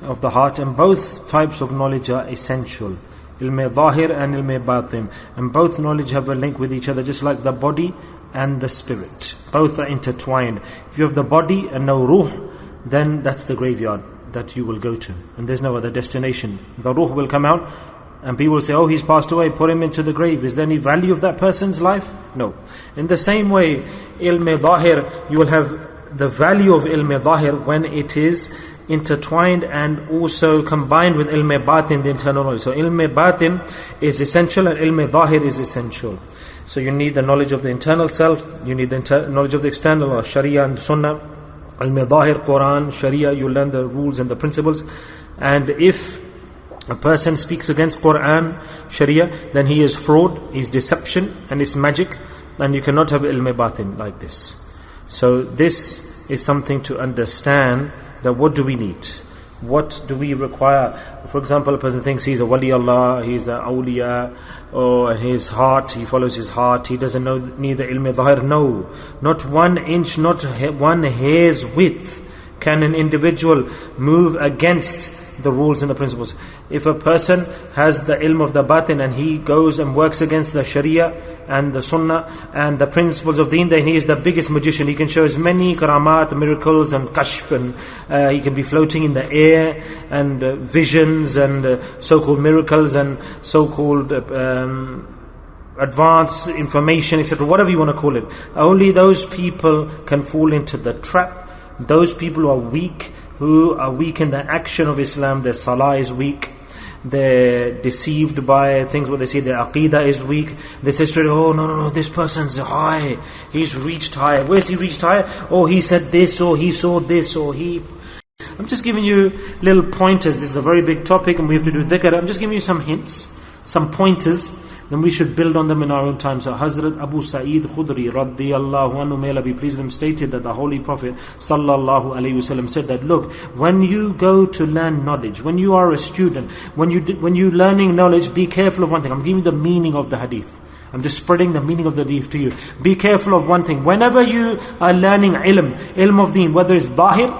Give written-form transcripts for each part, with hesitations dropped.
of the heart, and both types of knowledge are essential. Ilm Zahir and Ilm Batin. And both knowledge have a link with each other, just like the body and the spirit. Both are intertwined. If you have the body and no ruh, then that's the graveyard that you will go to. And there's no other destination. The ruh will come out and people will say, oh, he's passed away, put him into the grave. Is there any value of that person's life? No. In the same way, Ilm Zahir, you will have the value of Ilm Zahir when it is intertwined and also combined with Ilm Batin, the internal knowledge. So Ilm Batin is essential and Ilm Zahir is essential. So you need the knowledge of the internal self, you need the knowledge of the external, or Sharia and Sunnah. Ilm Zahir, Quran, Sharia, you learn the rules and the principles. And if a person speaks against Quran, Sharia, then he is fraud, he is deception, and it's magic, and you cannot have Ilm Batin like this. So this is something to understand, that what do we need? What do we require? For example, a person thinks he's a wali Allah, he's a awliya, or his heart, he follows his heart, he doesn't need the ilm zahir. No, not 1 inch, not 1 hair's width can an individual move against the rules and the principles. If a person has the ilm of the batin and he goes and works against the sharia and the sunnah and the principles of deen, then he is the biggest magician. He can show as many karamat, miracles and kashf, and he can be floating in the air, and visions and so-called miracles and so-called advanced information, etc., whatever you want to call it. Only those people can fall into the trap. Those people who are weak in the action of Islam, their salah is weak, they're deceived by things what they say, their aqidah is weak. They say straight, oh no, this person's high, he's reached high. Where's he reached high? Oh, he said this, or he saw this, or he... I'm just giving you little pointers. This is a very big topic and we have to do dhikr. I'm just giving you some hints, some pointers, then we should build on them in our own time. So Hazrat Abu Sa'id Khudri radiyallahu anhu, may Allah be pleased with him, stated that the Holy Prophet sallallahu alaihi wasallam said that, look, when you go to learn knowledge, when you are a student, when you learning knowledge, be careful of one thing. I'm giving you the meaning of the hadith. I'm just spreading the meaning of the hadith to you. Be careful of one thing. Whenever you are learning ilm of deen, whether it's zahir,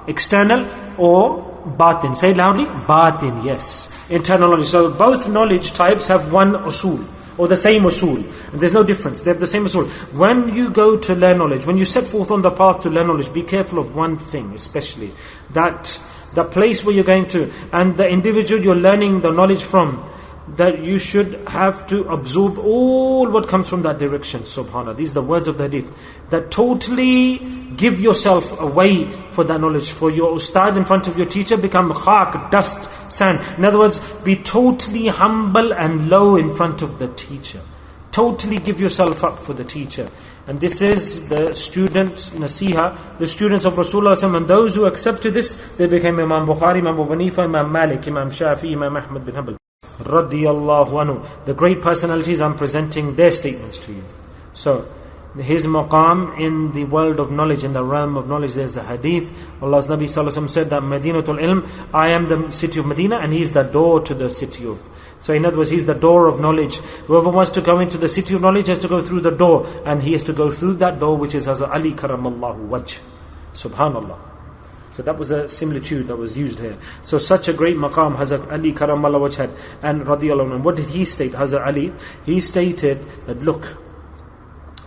external, or batin. Say it loudly. Batin, yes. Internal knowledge. So both knowledge types have one usul, or the same usul. And there's no difference. They have the same usul. When you go to learn knowledge, when you set forth on the path to learn knowledge, be careful of one thing especially. That the place where you're going to, and the individual you're learning the knowledge from, that you should have to absorb all what comes from that direction. Subhanallah. These are the words of the hadith. That totally give yourself away for that knowledge. For your ustad in front of your teacher, become khak, dust, sand. In other words, be totally humble and low in front of the teacher. Totally give yourself up for the teacher. And this is the student nasiha, the students of Rasulullah, and those who accepted this, they became Imam Bukhari, Imam Abu Hanifa, Imam Malik, Imam Shafi, Imam Ahmad bin Hanbal. Radiyallahu anhu. The great personalities, I'm presenting their statements to you. So, his maqam in the world of knowledge, in the realm of knowledge, there's a hadith. Allah's Nabi Sallallahu Alaihi Wasallam said that Madinatul Ilm, I am the city of Medina, and He is the door to the city of. So in other words, He's the door of knowledge. Whoever wants to go into the city of knowledge has to go through the door, and he has to go through that door, which is Hazrat Ali Karamallahu Wajh. Subhanallah. So that was the similitude that was used here. So such a great maqam Hazrat Ali Karamallahu Wajh had, and radiyallahu anhu. What did he state, Hazrat Ali? He stated that, look,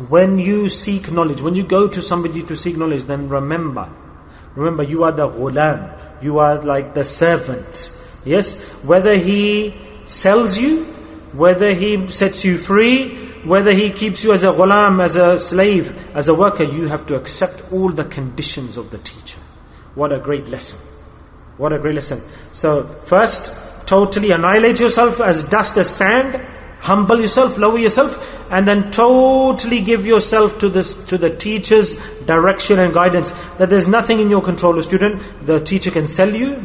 when you seek knowledge, when you go to somebody to seek knowledge, then remember you are the ghulam, you are like the servant. Yes, whether he sells you, whether he sets you free, whether he keeps you as a ghulam, as a slave, as a worker, you have to accept all the conditions of the teacher. What a great lesson. What a great lesson. So first, totally annihilate yourself as dust, as sand, humble yourself, lower yourself, and then totally give yourself to the teacher's direction and guidance. That there's nothing in your control, student. The teacher can sell you,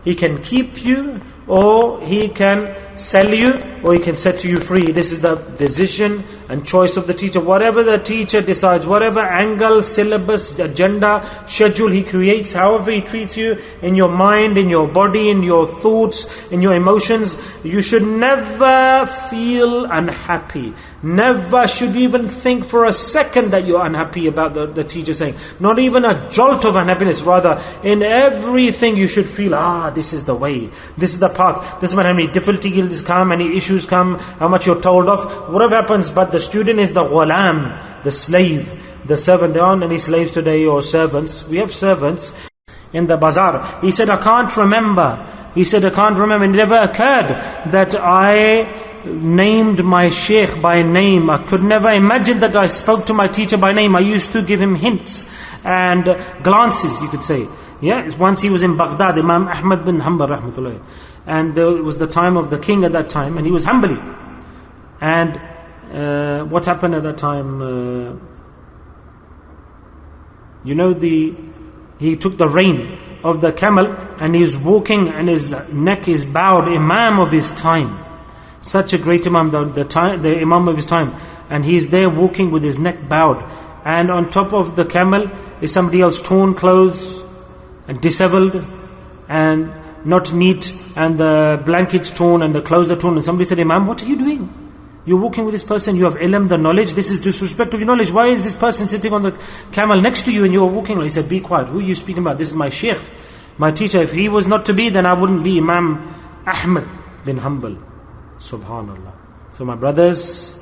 he can keep you, or he can sell you, or he can set you free. This is the decision and choice of the teacher. Whatever the teacher decides, whatever angle, syllabus, agenda, schedule he creates, however he treats you in your mind, in your body, in your thoughts, in your emotions, you should never feel unhappy. Never should you even think for a second that you're unhappy about the teacher saying. Not even a jolt of unhappiness. Rather, in everything you should feel, this is the way. This is the path. Doesn't matter how many difficulties come, any issues come, how much you're told off, whatever happens. But the student is the ghulam, the slave, the servant. There aren't any slaves today or servants. We have servants in the bazaar. He said, I can't remember. It never occurred that I named my sheikh by name. I could never imagine that I spoke to my teacher by name. I used to give him hints and glances, you could say. Yeah, once he was in Baghdad, Imam Ahmad bin Hanbal rahmatullah, and it was the time of the king at that time, and he was Hanbali. And what happened at that time? He took the rein of the camel, and he was walking, and his neck is bowed. Imam of his time. Such a great Imam, the Imam of his time. And he's there walking with his neck bowed. And on top of the camel is somebody else, torn clothes, and disheveled, and not neat, and the blankets torn, and the clothes are torn. And somebody said, Imam, what are you doing? You're walking with this person, you have ilm, the knowledge, this is disrespect of your knowledge. Why is this person sitting on the camel next to you and you're walking? He said, be quiet, who are you speaking about? This is my sheikh, my teacher. If he was not to be, then I wouldn't be Imam Ahmad bin Hanbal. Subhanallah. So my brothers,